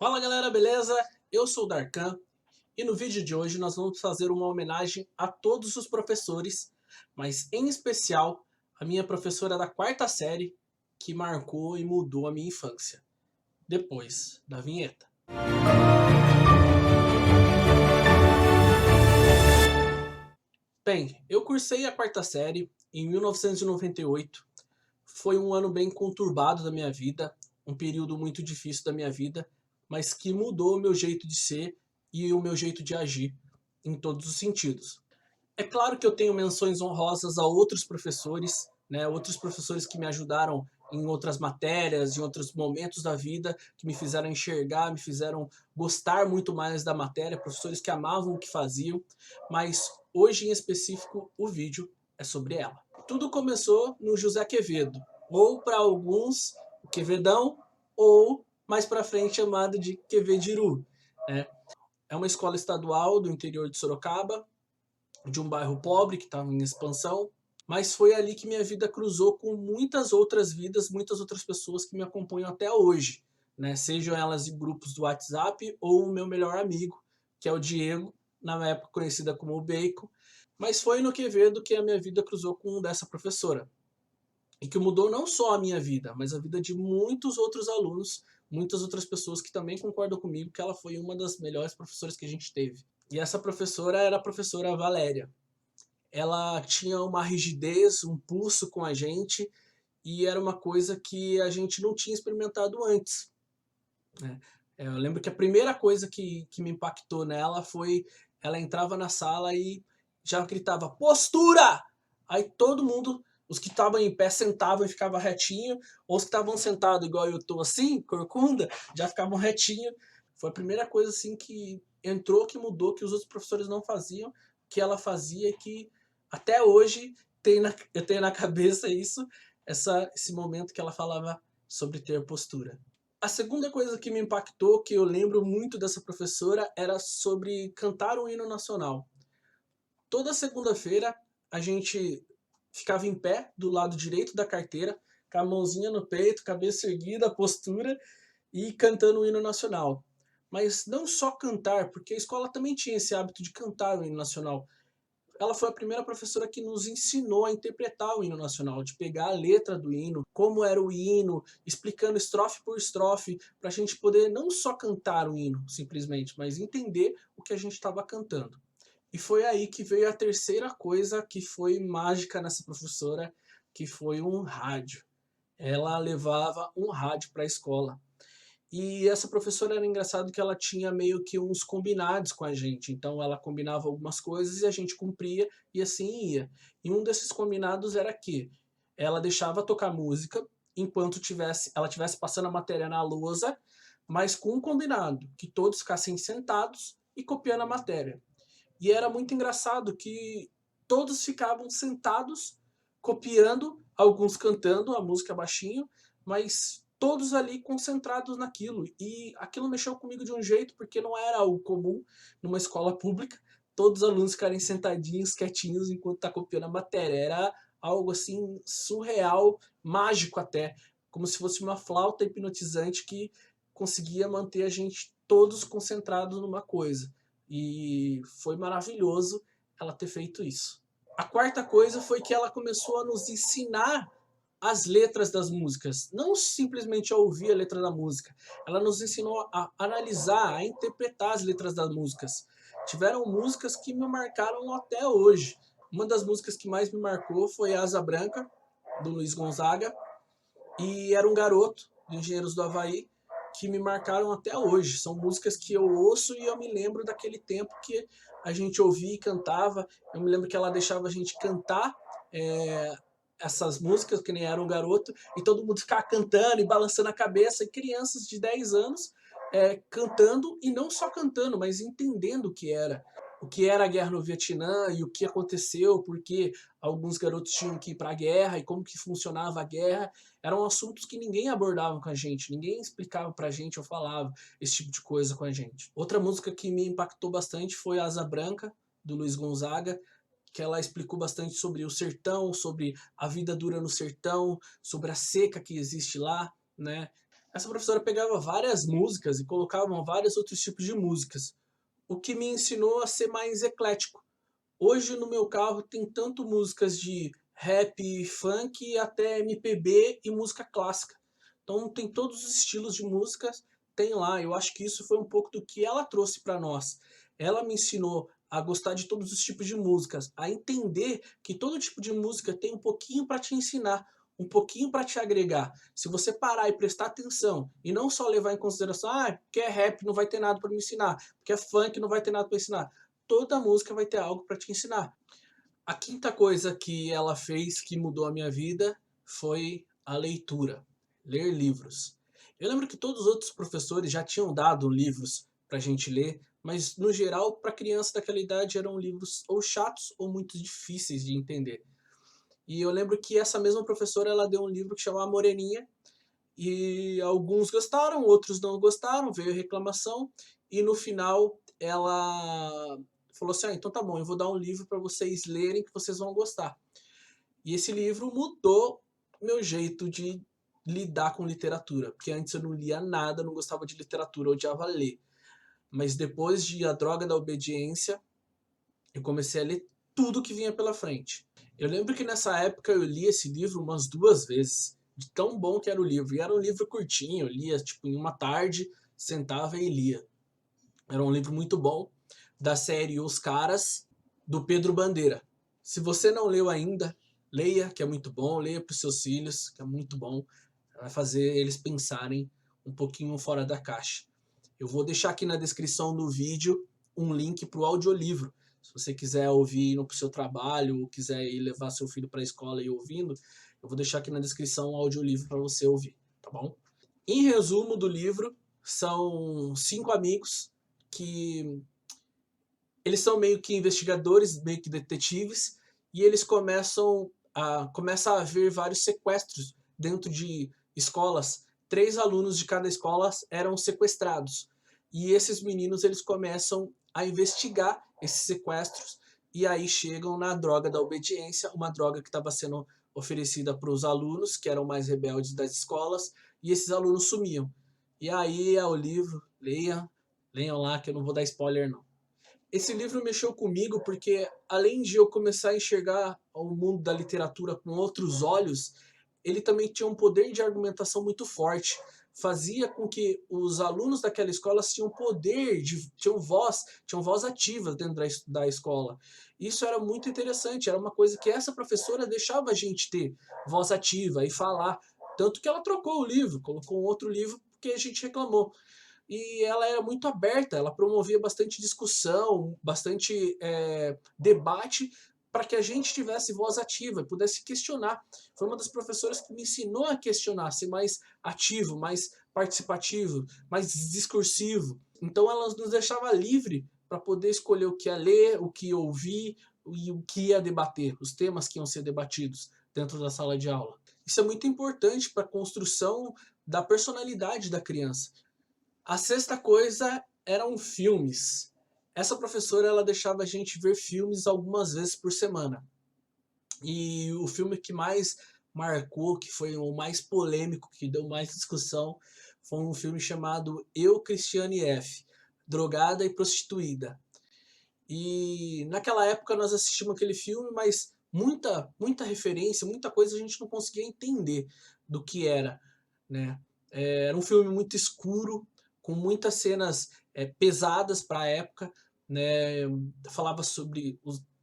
Fala galera, beleza? Eu sou o Darkan e no vídeo de hoje nós vamos fazer uma homenagem a todos os professores, mas em especial a minha professora da quarta série que marcou e mudou a minha infância. Depois da vinheta. Bem, eu cursei a quarta série em 1998. Foi um ano bem conturbado da minha vida, um período muito difícil da minha vida, mas que mudou o meu jeito de ser e o meu jeito de agir em todos os sentidos. É claro que eu tenho menções honrosas a outros professores, né, outros professores que me ajudaram em outras matérias, em outros momentos da vida, que me fizeram enxergar, me fizeram gostar muito mais da matéria, professores que amavam o que faziam, mas hoje em específico o vídeo é sobre ela. Tudo começou no José Quevedo, ou para alguns, o Quevedão, ou mais para frente chamado de Quevediru, né? É uma escola estadual do interior de Sorocaba, de um bairro pobre que estava em expansão, mas foi ali que minha vida cruzou com muitas outras vidas, muitas outras pessoas que me acompanham até hoje, né? Sejam elas em grupos do WhatsApp ou o meu melhor amigo, que é o Diego, na época conhecida como o Bacon, mas foi no Quevedo que a minha vida cruzou com dessa professora, e que mudou não só a minha vida, mas a vida de muitos outros alunos, muitas outras pessoas que também concordam comigo que ela foi uma das melhores professoras que a gente teve. E essa professora era a professora Valéria. Ela tinha uma rigidez, um pulso com a gente, e era uma coisa que a gente não tinha experimentado antes, né? Eu lembro que a primeira coisa que me impactou nela foi ela entrava na sala e já gritava postura! Aí todo mundo, os que estavam em pé sentavam e ficavam retinho, ou os que estavam sentados igual eu tô assim, corcunda, já ficavam retinho. Foi a primeira coisa assim que entrou, que mudou, que os outros professores não faziam, que ela fazia e que até hoje eu tenho na cabeça isso, esse momento que ela falava sobre ter postura. A segunda coisa que me impactou, que eu lembro muito dessa professora, era sobre cantar o hino nacional. Toda segunda-feira a gente ficava em pé do lado direito da carteira, com a mãozinha no peito, cabeça erguida, postura e cantando o hino nacional. Mas não só cantar, porque a escola também tinha esse hábito de cantar o hino nacional. Ela foi a primeira professora que nos ensinou a interpretar o hino nacional, de pegar a letra do hino, como era o hino, explicando estrofe por estrofe, para a gente poder não só cantar o hino, simplesmente, mas entender o que a gente estava cantando. E foi aí que veio a terceira coisa que foi mágica nessa professora, que foi um rádio. Ela levava um rádio para a escola. E essa professora era engraçado que ela tinha meio que uns combinados com a gente. Então ela combinava algumas coisas e a gente cumpria e assim ia. E um desses combinados era que ela deixava tocar música enquanto ela tivesse passando a matéria na lousa, mas com um combinado, que todos ficassem sentados e copiando a matéria. E era muito engraçado que todos ficavam sentados, copiando, alguns cantando a música baixinho, mas todos ali concentrados naquilo. E aquilo mexeu comigo de um jeito, porque não era algo comum numa escola pública, todos os alunos ficarem sentadinhos, quietinhos, enquanto está copiando a matéria. Era algo assim surreal, mágico até, como se fosse uma flauta hipnotizante que conseguia manter a gente todos concentrados numa coisa. E foi maravilhoso ela ter feito isso. A quarta coisa foi que ela começou a nos ensinar as letras das músicas, não simplesmente a ouvir a letra da música. Ela nos ensinou a analisar, a interpretar as letras das músicas. Tiveram músicas que me marcaram até hoje. Uma das músicas que mais me marcou foi Asa Branca, do Luiz Gonzaga, e Era um Garoto, do Engenheiros do Havaí, que me marcaram até hoje. São músicas que eu ouço e eu me lembro daquele tempo que a gente ouvia e cantava. Eu me lembro que ela deixava a gente cantar essas músicas, que nem Era um Garoto, e todo mundo ficava cantando e balançando a cabeça, e crianças de 10 anos cantando, e não só cantando, mas entendendo o que era a guerra no Vietnã e o que aconteceu, porque alguns garotos tinham que ir para a guerra e como que funcionava a guerra. Eram assuntos que ninguém abordava com a gente, ninguém explicava pra gente ou falava esse tipo de coisa com a gente. Outra música que me impactou bastante foi Asa Branca, do Luiz Gonzaga, que ela explicou bastante sobre o sertão, sobre a vida dura no sertão, sobre a seca que existe lá, né? Essa professora pegava várias músicas e colocava vários outros tipos de músicas, o que me ensinou a ser mais eclético. Hoje no meu carro tem tanto músicas de rap, funk, até MPB e música clássica. Então tem todos os estilos de músicas, tem lá. Eu acho que isso foi um pouco do que ela trouxe para nós. Ela me ensinou a gostar de todos os tipos de músicas, a entender que todo tipo de música tem um pouquinho para te ensinar, um pouquinho para te agregar. Se você parar e prestar atenção e não só levar em consideração, porque é rap não vai ter nada para me ensinar, porque é funk não vai ter nada para ensinar. Toda música vai ter algo para te ensinar. A quinta coisa que ela fez que mudou a minha vida foi a leitura, ler livros. Eu lembro que todos os outros professores já tinham dado livros para a gente ler, mas no geral, para criança daquela idade, eram livros ou chatos ou muito difíceis de entender. E eu lembro que essa mesma professora ela deu um livro que chamava Moreninha, e alguns gostaram, outros não gostaram, veio reclamação, e no final ela falou assim: então tá bom, eu vou dar um livro para vocês lerem que vocês vão gostar. E esse livro mudou meu jeito de lidar com literatura, porque antes eu não lia nada, não gostava de literatura, eu odiava ler. Mas depois de A Droga da Obediência, eu comecei a ler tudo que vinha pela frente. Eu lembro que nessa época eu li esse livro umas 2 vezes, de tão bom que era o livro. E era um livro curtinho, eu lia tipo em uma tarde, sentava e lia. Era um livro muito bom, da série Os Caras, do Pedro Bandeira. Se você não leu ainda, leia, que é muito bom, leia para os seus filhos, que é muito bom. Vai fazer eles pensarem um pouquinho fora da caixa. Eu vou deixar aqui na descrição do vídeo um link para o audiolivro. Se você quiser ouvir indo para o seu trabalho ou quiser ir levar seu filho para a escola e ir ouvindo, eu vou deixar aqui na descrição um audiolivro para você ouvir, tá bom? Em resumo do livro, são 5 amigos que eles são meio que investigadores, meio que detetives, e eles começa a haver vários sequestros dentro de escolas. 3 alunos de cada escola eram sequestrados. E esses meninos eles começam a investigar esses sequestros e aí chegam na droga da obediência, uma droga que estava sendo oferecida para os alunos, que eram mais rebeldes das escolas, e esses alunos sumiam. E aí é o livro, leiam lá que eu não vou dar spoiler não. Esse livro mexeu comigo porque, além de eu começar a enxergar o mundo da literatura com outros olhos, ele também tinha um poder de argumentação muito forte. Fazia com que os alunos daquela escola tinham poder, tinham voz ativa dentro da escola. Isso era muito interessante, era uma coisa que essa professora deixava a gente ter voz ativa e falar. Tanto que ela trocou o livro, colocou um outro livro porque a gente reclamou. E ela era muito aberta, ela promovia bastante discussão, bastante debate para que a gente tivesse voz ativa e pudesse questionar. Foi uma das professoras que me ensinou a questionar, ser mais ativo, mais participativo, mais discursivo. Então ela nos deixava livre para poder escolher o que ia ler, o que ia ouvir e o que ia debater, os temas que iam ser debatidos dentro da sala de aula. Isso é muito importante para a construção da personalidade da criança. A sexta coisa eram filmes. Essa professora ela deixava a gente ver filmes algumas vezes por semana. E o filme que mais marcou, que foi o mais polêmico, que deu mais discussão, foi um filme chamado Eu, Cristiane F., Drogada e Prostituída. E naquela época nós assistimos aquele filme, mas muita referência, muita coisa a gente não conseguia entender do que era, né? Era um filme muito escuro, com muitas cenas pesadas para a época, né? Falava sobre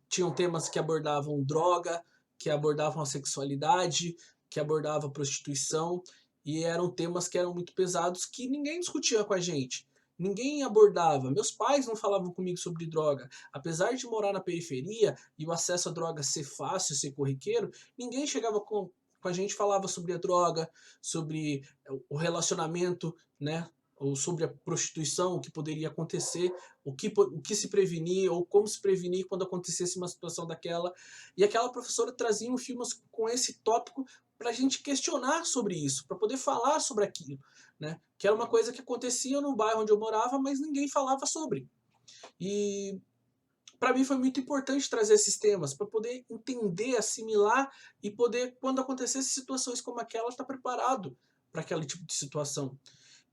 tinham temas que abordavam droga, que abordavam a sexualidade, que abordavam a prostituição, e eram temas que eram muito pesados que ninguém discutia com a gente. Ninguém abordava. Meus pais não falavam comigo sobre droga. Apesar de morar na periferia e o acesso à droga ser fácil, ser corriqueiro, ninguém chegava com a gente, falava sobre a droga, sobre o relacionamento, né? Ou sobre a prostituição, o que poderia acontecer, o que se prevenir, ou como se prevenir quando acontecesse uma situação daquela. E aquela professora trazia um filme com esse tópico para a gente questionar sobre isso, para poder falar sobre aquilo, né? Que era uma coisa que acontecia no bairro onde eu morava, mas ninguém falava sobre. E para mim foi muito importante trazer esses temas, para poder entender, assimilar e poder, quando acontecesse situações como aquela, estar preparado, para aquele tipo de situação.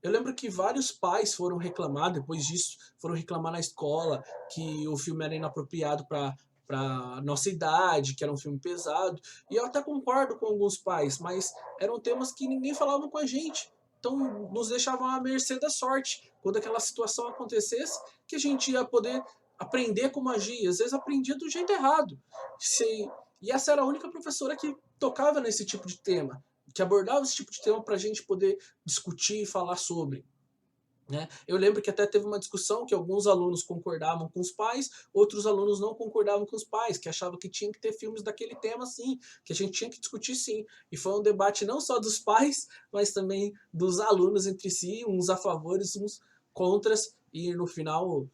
Eu lembro que vários pais foram reclamar depois disso, foram reclamar na escola que o filme era inapropriado para nossa idade, que era um filme pesado. E eu até concordo com alguns pais, mas eram temas que ninguém falava com a gente. Então nos deixavam à mercê da sorte. Quando aquela situação acontecesse, que a gente ia poder aprender como agir. E às vezes aprendia do jeito errado. E essa era a única professora que tocava nesse tipo de tema, que abordava esse tipo de tema para a gente poder discutir e falar sobre. Né? Eu lembro que até teve uma discussão que alguns alunos concordavam com os pais, outros alunos não concordavam com os pais, que achavam que tinha que ter filmes daquele tema sim, que a gente tinha que discutir sim. E foi um debate não só dos pais, mas também dos alunos entre si, uns a favores, uns contras, e no final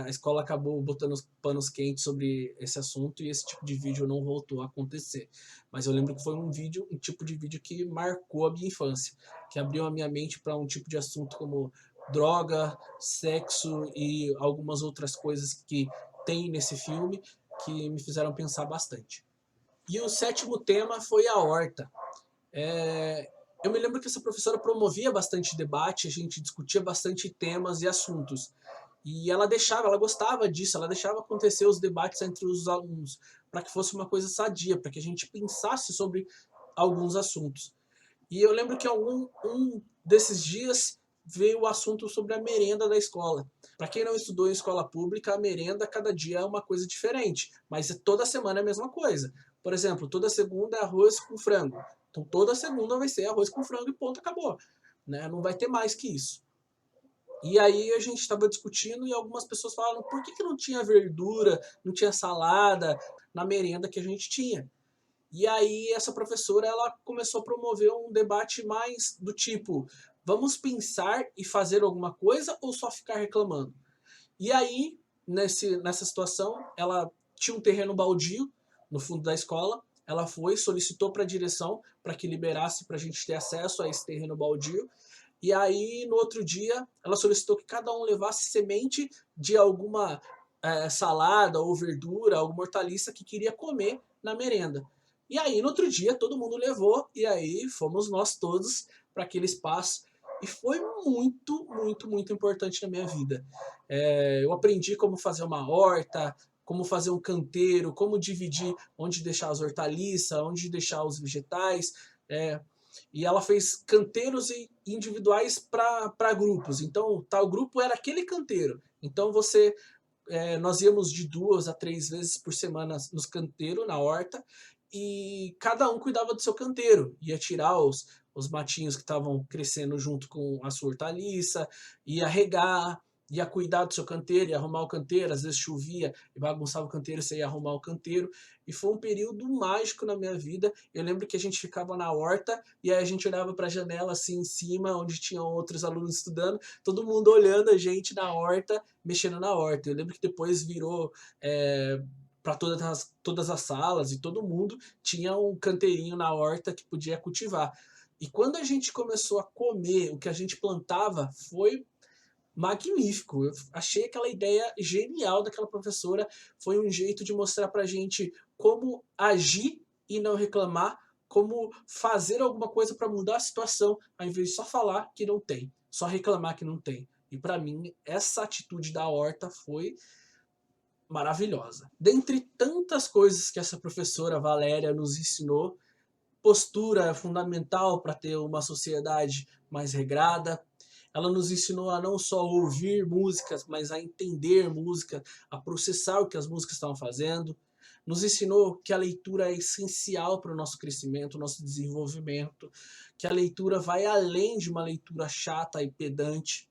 a escola acabou botando os panos quentes sobre esse assunto e esse tipo de vídeo não voltou a acontecer. Mas eu lembro que foi um tipo de vídeo que marcou a minha infância, que abriu a minha mente para um tipo de assunto como droga, sexo e algumas outras coisas que tem nesse filme que me fizeram pensar bastante. E o sétimo tema foi a horta. Eu me lembro que essa professora promovia bastante debate, a gente discutia bastante temas e assuntos. E ela gostava disso, ela deixava acontecer os debates entre os alunos, para que fosse uma coisa sadia, para que a gente pensasse sobre alguns assuntos. E eu lembro que um desses dias veio o assunto sobre a merenda da escola. Para quem não estudou em escola pública, a merenda cada dia é uma coisa diferente, mas toda semana é a mesma coisa. Por exemplo, toda segunda é arroz com frango. Então toda segunda vai ser arroz com frango e ponto, acabou. Né? Não vai ter mais que isso. E aí a gente estava discutindo e algumas pessoas falaram por que não tinha verdura, não tinha salada na merenda que a gente tinha. E aí essa professora ela começou a promover um debate mais do tipo, vamos pensar e fazer alguma coisa ou só ficar reclamando? E aí, nessa situação, ela tinha um terreno baldio no fundo da escola, ela foi, solicitou para a direção para que liberasse para a gente ter acesso a esse terreno baldio, e aí no outro dia ela solicitou que cada um levasse semente de alguma salada ou verdura, alguma hortaliça que queria comer na merenda. E aí no outro dia todo mundo levou e aí fomos nós todos para aquele espaço e foi muito, muito, muito importante na minha vida. Eu aprendi como fazer uma horta, como fazer um canteiro, como dividir onde deixar as hortaliças, onde deixar os vegetais. E ela fez canteiros individuais para grupos. Então, tal grupo era aquele canteiro. Então, nós íamos de 2 a 3 vezes por semana nos canteiros, na horta, e cada um cuidava do seu canteiro. Ia tirar os matinhos que estavam crescendo junto com a sua hortaliça, ia regar, ia cuidar do seu canteiro, ia arrumar o canteiro, às vezes chovia e bagunçava o canteiro, você ia arrumar o canteiro. E foi um período mágico na minha vida. Eu lembro que a gente ficava na horta e aí a gente olhava para a janela assim em cima, onde tinham outros alunos estudando, todo mundo olhando a gente na horta, mexendo na horta. Eu lembro que depois virou para todas as salas e todo mundo tinha um canteirinho na horta que podia cultivar. E quando a gente começou a comer o que a gente plantava, foi magnífico. Eu achei aquela ideia genial daquela professora. Foi um jeito de mostrar pra gente como agir e não reclamar, como fazer alguma coisa para mudar a situação, ao invés de só falar que não tem, só reclamar que não tem. E para mim, essa atitude da horta foi maravilhosa. Dentre tantas coisas que essa professora Valéria nos ensinou, postura é fundamental para ter uma sociedade mais regrada. Ela nos ensinou a não só ouvir músicas, mas a entender música, a processar o que as músicas estavam fazendo. Nos ensinou que a leitura é essencial para o nosso crescimento, nosso desenvolvimento, que a leitura vai além de uma leitura chata e pedante.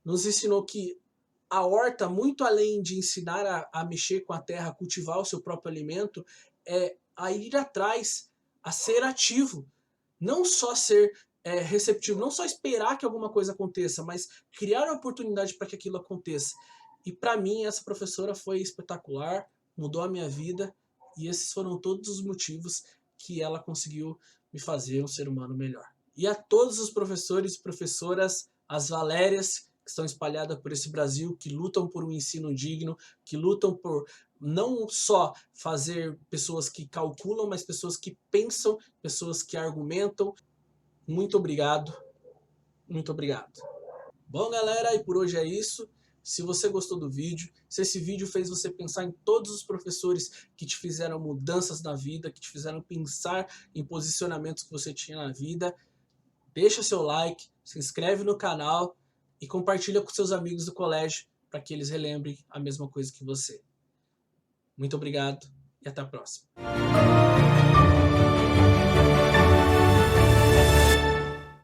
Nos ensinou que a horta, muito além de ensinar a mexer com a terra, a cultivar o seu próprio alimento, é a ir atrás, a ser ativo. Não só ser receptivo, não só esperar que alguma coisa aconteça, mas criar a oportunidade para que aquilo aconteça. E para mim, essa professora foi espetacular, mudou a minha vida, e esses foram todos os motivos que ela conseguiu me fazer um ser humano melhor. E a todos os professores e professoras, as Valérias, que estão espalhadas por esse Brasil, que lutam por um ensino digno, que lutam por não só fazer pessoas que calculam, mas pessoas que pensam, pessoas que argumentam. Muito obrigado, muito obrigado. Bom, galera, e por hoje é isso. Se você gostou do vídeo, se esse vídeo fez você pensar em todos os professores que te fizeram mudanças na vida, que te fizeram pensar em posicionamentos que você tinha na vida, deixa seu like, se inscreve no canal e compartilha com seus amigos do colégio para que eles relembrem a mesma coisa que você. Muito obrigado e até a próxima.